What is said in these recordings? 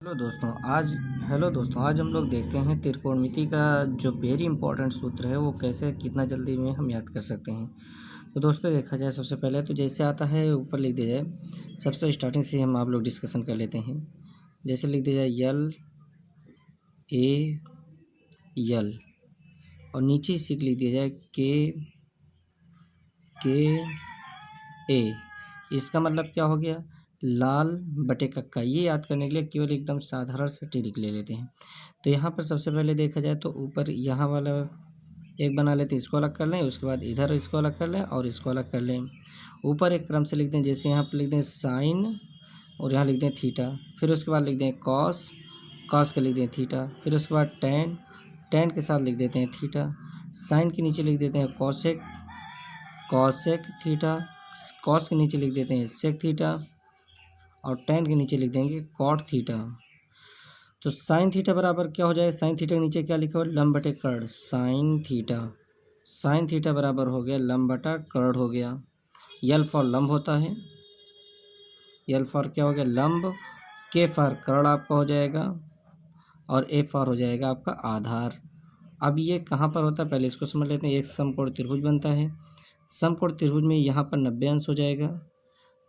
Hello दोस्तों, आज हम लोग देखते हैं त्रिकोणमिति का जो वेरी इंपॉर्टेंट सूत्र है वो कैसे कितना जल्दी में हम याद कर सकते हैं। तो दोस्तों देखा जाए, सबसे पहले तो जैसे आता है ऊपर लिख दिया जाए। सबसे स्टार्टिंग से हम आप लोग डिस्कशन कर लेते हैं। जैसे लिख दिया जाए यल ए यल, और नीचे सीख लिख दिया जाए के ए। इसका मतलब क्या हो गया? लाल बटे कक्का। ये याद करने के लिए केवल एकदम साधारण सा ट्रिक ले लेते हैं। तो यहाँ पर सबसे पहले देखा जाए तो ऊपर यहाँ वाला एक बना लेते हैं, इसको अलग कर लें, उसके बाद इधर इसको अलग कर लें और इसको अलग कर लें। ऊपर एक क्रम से लिख दें, जैसे यहाँ पर लिख दें साइन और यहाँ लिख दें थीटा, फिर उसके बाद लिख दें कॉस, कॉस के लिख दें थीटा, फिर उसके बाद टेन, टेन के साथ लिख देते हैं थीटा, साइन के नीचे लिख देते हैं कॉसेक, कॉसेक थीटा, कॉस के नीचे लिख देते हैं सेक थीटा, और टेन के नीचे लिख देंगे कॉट थीटा। तो साइन थीटा बराबर क्या हो जाएगा? साइन थीटा के नीचे क्या लिखा हुआ? लंब बटे कर्ण। साइन थीटा, साइन थीटा बराबर हो गया लंब बटा कर्ण हो गया। यल फॉर लंब होता है, यल फॉर क्या हो गया? लंब। के फॉर कर्ण आपका हो जाएगा, और ए फॉर हो जाएगा आपका आधार। अब ये कहाँ पर होता है पहले इसको समझ लेते हैं। एक समकोण त्रिभुज बनता है, समकोण त्रिभुज में यहाँ पर 90 अंश हो जाएगा।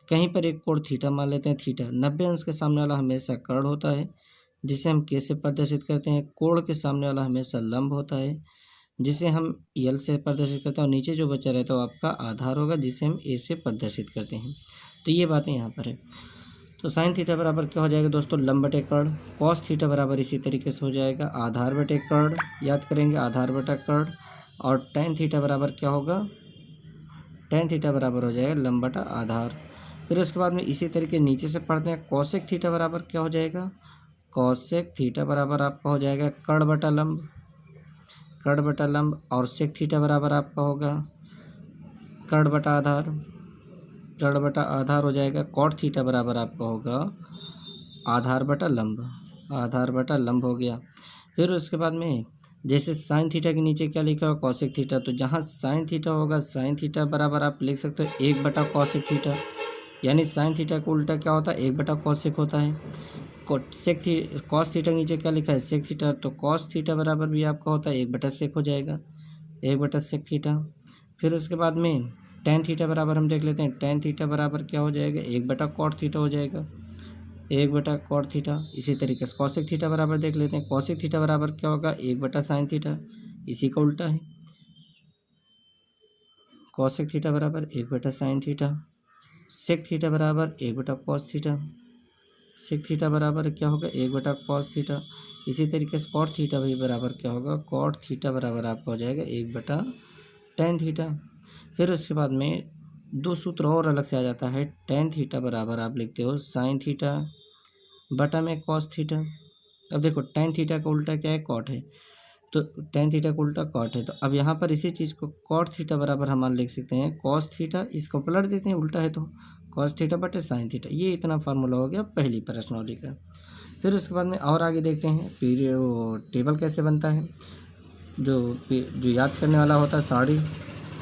कहीं पर एक कोण थीटा मान लेते हैं, थीटा 90 अंश के सामने वाला हमेशा कर्ण होता है, जिसे हम के से प्रदर्शित करते हैं। कोण के सामने वाला हमेशा लंब होता है, जिसे हम यल से प्रदर्शित करते हैं, और नीचे जो बचा रहता है वो आपका आधार होगा, जिसे हम ए से प्रदर्शित करते हैं। तो ये बातें यहाँ पर है। तो साइन थीटा बराबर क्या हो जाएगा दोस्तों? लंब बटे कर्ण। कॉस थीटा बराबर इसी तरीके से हो जाएगा आधार बटे कर्ण, याद करेंगे आधार बटा कर्ण। और टेन थीटा बराबर क्या होगा? टेन थीटा बराबर हो जाएगा लंब बटा आधार। फिर उसके बाद में इसी तरीके नीचे से पढ़ते हैं। कॉसेक थीटा बराबर क्या हो जाएगा? कॉसेक थीटा बराबर आपका हो जाएगा कर्ण बटा लंब, कर्ण बटा लंब। और सेक थीटा बराबर आपका होगा कर्ण बटा आधार, कर्ण बटा आधार हो जाएगा। कॉट थीटा बराबर आपका होगा आधार बटा लंब, आधार बटा लंब हो गया। फिर उसके बाद में जैसे साइन थीटा के नीचे क्या लिखा होगा? Cosec theta. तो जहाँ साइन थीटा होगा, साइन थीटा बराबर आप लिख सकते हो 1 बटा कॉसेक थीटा, यानी साइन थीटा का उल्टा क्या होता है? 1 बटा कॉसेक होता है। सेक थी कॉस थीटा के नीचे क्या लिखा है? Sec theta. तो कॉस थीटा बराबर भी आपका होता है 1 बटा सेक हो जाएगा, 1 बटा सेक थीटा। फिर उसके बाद में टेन थीटा बराबर हम देख लेते हैं। टेन थीटा बराबर क्या हो जाएगा? 1 बटा कॉट थीटा हो जाएगा, 1 बटा कॉट थीटा। इसी तरीके से कॉसेक थीटा बराबर देख लेते हैं। कॉसेक थीटा बराबर क्या होगा? 1 बटा साइन थीटा, इसी का उल्टा है। कॉसेक थीटा बराबर 1 बटा साइन थीटा। सेक थीटा बराबर 1 बटा कॉस थीटा, सेक थीटा बराबर क्या होगा? 1 बटा कॉस थीटा। इसी तरीके से कॉट थीटा भी बराबर क्या होगा? कॉट थीटा बराबर आपका हो जाएगा 1 बटा टेन थीटा। फिर उसके बाद में दो सूत्र और अलग से आ जाता है। टेन थीटा बराबर आप लिखते हो साइन थीटा बटा में कॉस थीटा। अब देखो टेन थीटा का उल्टा क्या है? कॉट है, तो टेन थीटा का उल्टा कॉट है। तो अब यहाँ पर इसी चीज़ को कॉट थीटा बराबर हम लिख सकते हैं कॉस थीटा, इसको पलट देते हैं, उल्टा है तो कॉस थीटा बटे साइन थीटा। ये इतना फार्मूला हो गया पहली प्रश्नावली का। फिर उसके बाद में और आगे देखते हैं पीरियड वो टेबल कैसे बनता है। जो याद करने वाला होता है साड़ी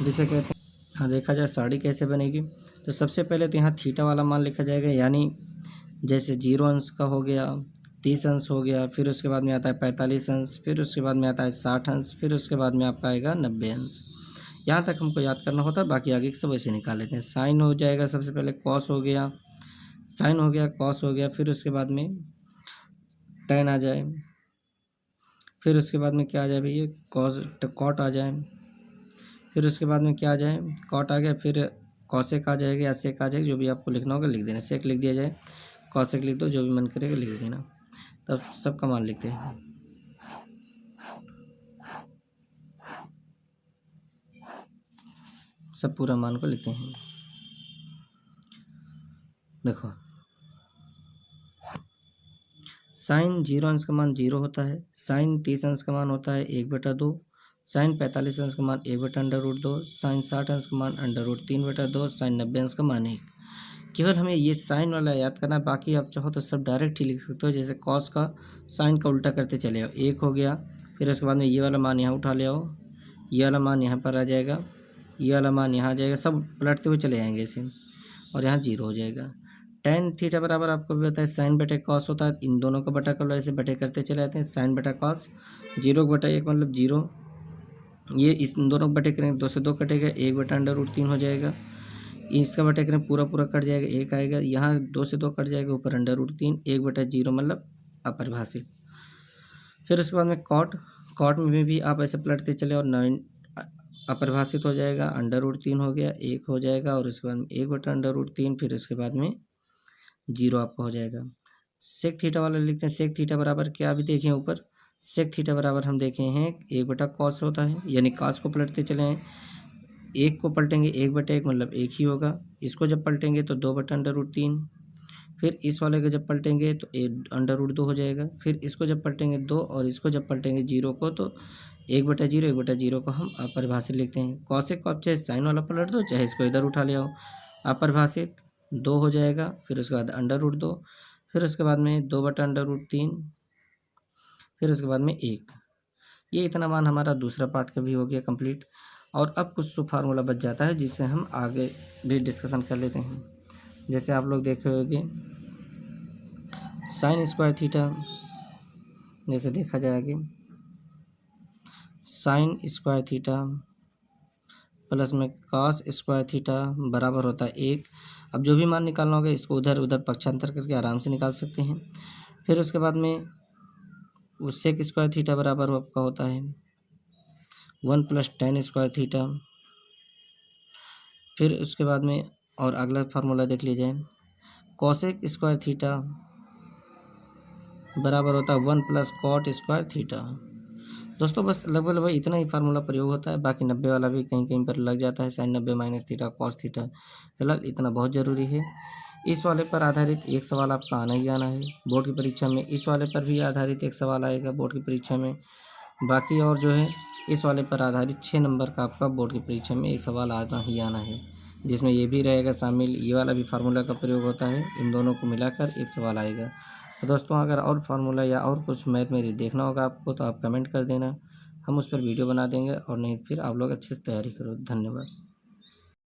जिसे कहते हैं। हाँ, देखा जाए साड़ी कैसे बनेगी। तो सबसे पहले तो यहाँ थीटा वाला मान लिखा जाएगा, यानी जैसे 0 अंश का हो गया, 30 अंश हो गया, फिर उसके बाद में आता है 45 अंश, फिर उसके बाद में आता है 60 अंश, फिर उसके बाद में आपका आएगा 90 अंश। यहाँ तक हमको याद करना होता है, बाकी आगे सब ऐसे निकाल लेते हैं। साइन हो जाएगा सबसे पहले, कॉस हो गया, साइन हो गया, कॉस हो गया, फिर उसके बाद में टेन आ जाए, फिर उसके बाद में क्या आ जाए भैया? कॉस कॉट आ जाए, फिर उसके बाद में क्या आ जाए? कॉट आ गया, फिर कॉसेक आ जाएगा या सेक आ जाएगा, जो भी आपको लिखना होगा लिख देना। सेक लिख दिया जाए, कॉसेक लिख दो, जो भी मन करेगा लिख देना। तब सबका मान लिखते हैं। सब पूरा मान को लिखते हैं। देखो साइन 0 अंश का मान 0 होता है, साइन 30 अंश का मान होता है 1/2, साइन 45 अंश का मान 1/√2, साइन 60 अंश का मान √3/2, साइन 90 अंश का मान 1। केवल हमें ये साइन वाला याद करना है, बाकी आप चाहो तो सब डायरेक्ट ही लिख सकते हो। जैसे कॉस का साइन का उल्टा करते चले आओ, 1 हो गया, फिर उसके बाद में ये वाला मान यहाँ उठा ले आओ, ये वाला मान यहाँ पर आ जाएगा, ये वाला मान यहाँ आ जाएगा, सब पलटते हुए चले जाएंगे ऐसे, और यहाँ 0 हो जाएगा। tan थीटा बराबर आपको भी पता है साइन बटे कॉस होता है। इन दोनों का बटा कर लो, ऐसे बटे करते चले जाते हैं। साइन बटा कॉस, 0/1 मतलब 0। ये इस दोनों बटे करेंगे 2 से 2 कटेगा, 1/√3 हो जाएगा। इसका बटे करें पूरा पूरा कट जाएगा, 1 आएगा। यहाँ 2 से 2 कट जाएगा, ऊपर √3, 1/0 मतलब अपरिभाषित। फिर उसके बाद में कॉट में भी आप ऐसे पलटते चले और 9 अपरिभाषित हो जाएगा, √3 हो गया, 1 हो जाएगा और उसके बाद में 1/√3, फिर उसके बाद में 0 आपका हो जाएगा। सेक थीटा वाला लिखते हैं। सेक थीटा बराबर क्या अभी देखें ऊपर, सेक थीटा बराबर हम देखे हैं 1/cos होता है, यानी cos को पलटते चले हैं। 1 को पलटेंगे 1/1 मतलब 1 ही होगा। इसको जब पलटेंगे तो 2/√3। फिर इस वाले को जब पलटेंगे तो √2 हो जाएगा। फिर इसको जब पलटेंगे 2 और इसको जब पलटेंगे 0 को तो 1/0 को हम अपरिभाषित लिखते हैं। कॉसेक को आप चाहे साइन वाला पलट दो, चाहे इसको इधर उठा ले आओ। अपरिभाषित 2 हो जाएगा, फिर उसके बाद √2, फिर उसके बाद में 2/√3, फिर उसके बाद में 1। ये इतना मान हमारा दूसरा पार्ट का भी हो गया कंप्लीट। और अब कुछ फार्मूला बच जाता है जिससे हम आगे भी डिस्कशन कर लेते हैं। जैसे आप लोग देखे होंगे साइन स्क्वायर थीटा, जैसे देखा जाएगा साइन स्क्वायर थीटा प्लस में कॉस स्क्वायर थीटा बराबर होता है 1। अब जो भी मान निकालना होगा इसको उधर उधर पक्षांतर करके आराम से निकाल सकते हैं। फिर उसके बाद में सेक स्क्वायर थीटा बराबर आपका होता है 1 + tan स्क्वायर थीटा। फिर उसके बाद में और अगला फार्मूला देख लीजिए, कॉसेक स्क्वायर थीटा बराबर होता है 1 + cot स्क्वायर थीटा। दोस्तों बस लगभग इतना ही फार्मूला प्रयोग होता है, बाकी 90 वाला भी कहीं कहीं पर लग जाता है, sin 90 - थीटा cos थीटा। फिलहाल इतना बहुत ज़रूरी है। इस वाले पर आधारित एक सवाल आपका आना ही आना है बोर्ड की परीक्षा में। इस वाले पर भी आधारित एक सवाल आएगा बोर्ड की परीक्षा में। बाकी और जो है इस वाले पर आधारित 6 नंबर का आपका बोर्ड की परीक्षा में एक सवाल आना ही आना है, जिसमें ये भी रहेगा शामिल, ये वाला भी फार्मूला का प्रयोग होता है। इन दोनों को मिलाकर एक सवाल आएगा। तो दोस्तों अगर और फार्मूला या और कुछ मैथ में देखना होगा आपको तो आप कमेंट कर देना, हम उस पर वीडियो बना देंगे, और नहीं फिर आप लोग अच्छे से तैयारी करो। धन्यवाद।